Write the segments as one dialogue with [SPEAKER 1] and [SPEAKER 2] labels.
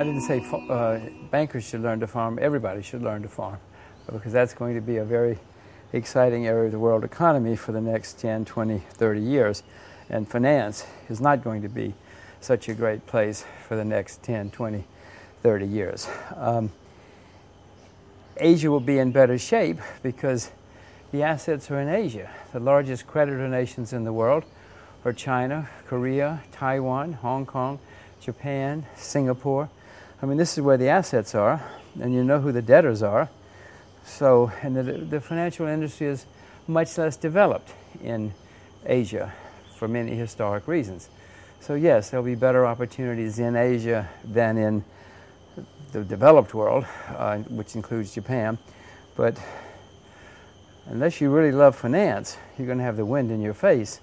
[SPEAKER 1] I didn't say bankers should learn to farm. Everybody should learn to farm, because that's going to be a very exciting area of the world economy for the next 10, 20, 30 years. And finance is not going to be such a great place for the next 10, 20, 30 years. Asia will be in better shape because the assets are in Asia. The largest creditor nations in the world are China, Korea, Taiwan, Hong Kong, Japan, Singapore. I mean, this is where the assets are, and you know who the debtors are. So, and the financial industry is much less developed in Asia for many historic reasons. So yes, there'll be better opportunities in Asia than in the developed world, which includes Japan. But unless you really love finance, you're going to have the wind in your face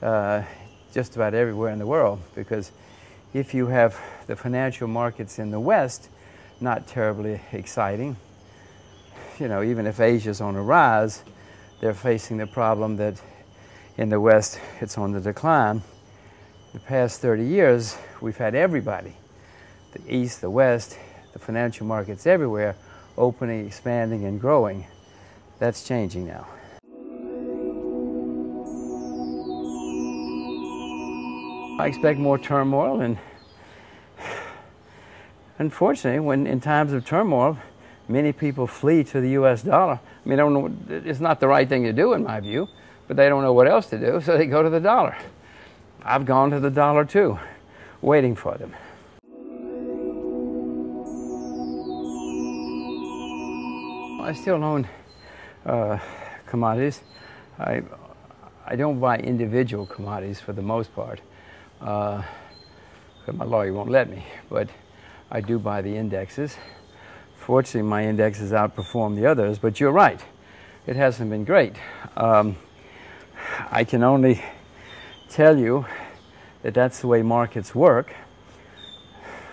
[SPEAKER 1] just about everywhere in the world, because if you have the financial markets in the West not terribly exciting, you know, even if Asia's on a rise, they're facing the problem that in the West it's on the decline. The past 30 years, we've had everybody, the East, the West, the financial markets everywhere, opening, expanding, and growing. That's changing now. I expect more turmoil, and unfortunately, when in times of turmoil, many people flee to the US dollar. I mean, I don't know, it's not the right thing to do in my view, but they don't know what else to do, so they go to the dollar. I've gone to the dollar too, waiting for them. I still own commodities. I don't buy individual commodities for the most part, because my lawyer won't let me, but I do buy the indexes. Fortunately, my indexes outperform the others, but you're right, it hasn't been great. I can only tell you that that's the way markets work.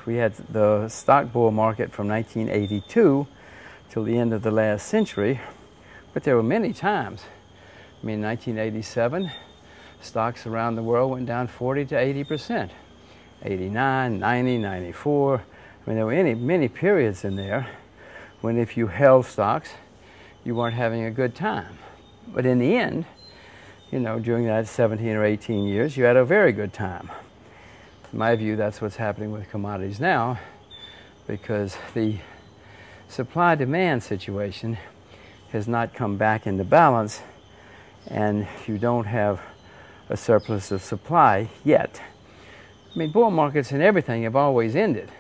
[SPEAKER 1] We had the stock bull market from 1982 till the end of the last century, but there were many times. I mean, 1987, stocks around the world went down 40 to 80%. 89, 90, 94. I mean, there were many periods in there when if you held stocks, you weren't having a good time. But in the end, you know, during that 17 or 18 years, you had a very good time. In my view, that's what's happening with commodities now, because the supply-demand situation has not come back into balance, and you don't have a surplus of supply yet. I mean, bull markets and everything have always ended.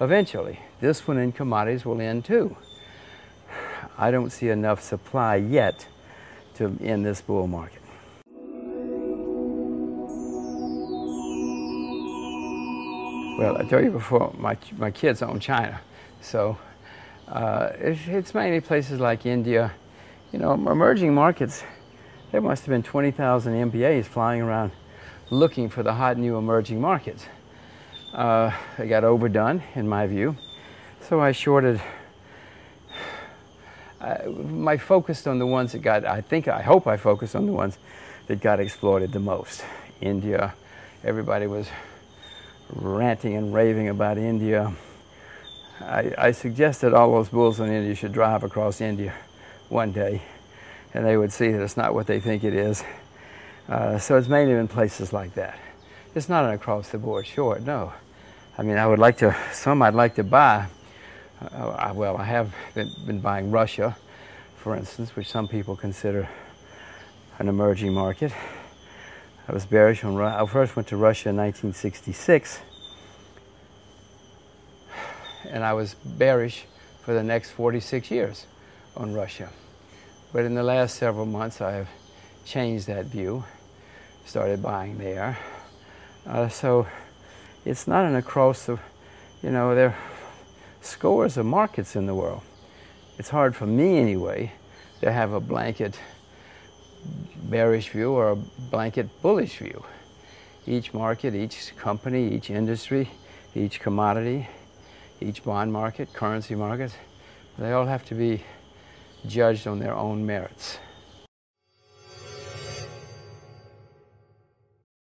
[SPEAKER 1] Eventually, this one in commodities will end too. I don't see enough supply yet to end this bull market. Well, I told you before, my kids own China, so it's mainly places like India. You know, emerging markets, there must have been 20,000 MBAs flying around looking for the hot new emerging markets. They got overdone, in my view, so I shorted. I focused on the ones that got, I hope I focused on the ones that got exploited the most. India, everybody was ranting and raving about India. I suggested all those bulls in India should drive across India one day, and they would see that it's not what they think it is. So it's mainly in places like that. It's not an across-the-board short, no. I mean, I would like to, some I'd like to buy. Well, I have been buying Russia, for instance, which some people consider an emerging market. I was bearish on Russia. I first went to Russia in 1966, and I was bearish for the next 46 years on Russia. But in the last several months, I have changed that view, started buying there. So it's not an across the, you know, there are scores of markets in the world. It's hard for me anyway to have a blanket bearish view or a blanket bullish view. Each market, each company, each industry, each commodity, each bond market, currency markets, they all have to be judged on their own merits.